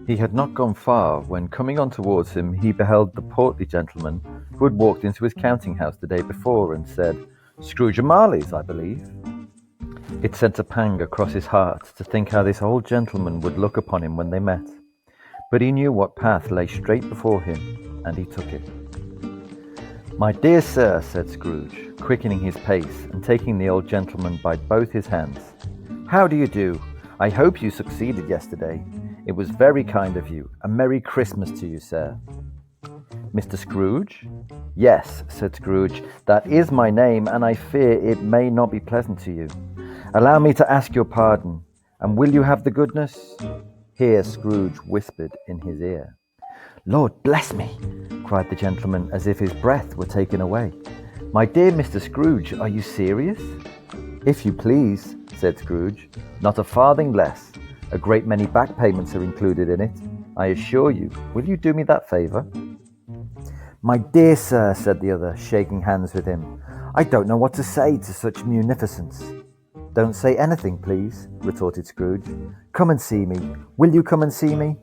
He had not gone far when, coming on towards him, he beheld the portly gentleman who had walked into his counting house the day before and said, "Scrooge and Marley's, I believe." It sent a pang across his heart to think how this old gentleman would look upon him when they met. But he knew what path lay straight before him, and he took it. "My dear sir," said Scrooge, quickening his pace and taking the old gentleman by both his hands, "how do you do? I hope you succeeded yesterday. It was very kind of you. A Merry Christmas to you, sir." "Mr. Scrooge?" "Yes," said Scrooge, "that is my name, and I fear it may not be pleasant to you. Allow me to ask your pardon, and will you have the goodness—" Here Scrooge whispered in his ear. "Lord bless me!" cried the gentleman, as if his breath were taken away. "My dear Mr. Scrooge, are you serious?" "If you please," said Scrooge, "not a farthing less. A great many back payments are included in it, I assure you. Will you do me that favour?" "My dear sir," said the other, shaking hands with him, "I don't know what to say to such munificence." "Don't say anything, please," retorted Scrooge. "Come and see me. Will you come and see me?"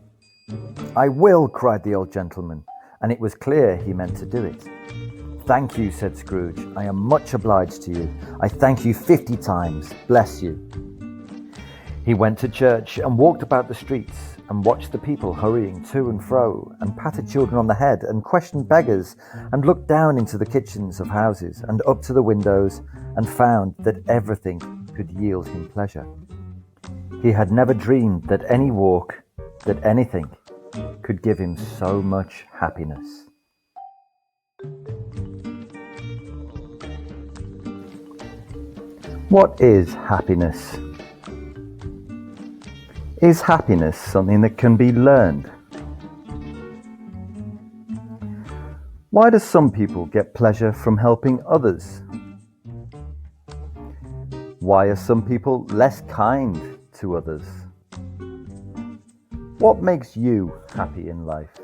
"I will," cried the old gentleman, and it was clear he meant to do it. "Thank you," said Scrooge. "I am much obliged to you. I thank you 50 times. Bless you." He went to church and walked about the streets and watched the people hurrying to and fro, and patted children on the head and questioned beggars, and looked down into the kitchens of houses and up to the windows, and found that everything could yield him pleasure. He had never dreamed that any walk, that anything, could give him so much happiness. What is happiness? Is happiness something that can be learned? Why do some people get pleasure from helping others? Why are some people less kind to others? What makes you happy in life?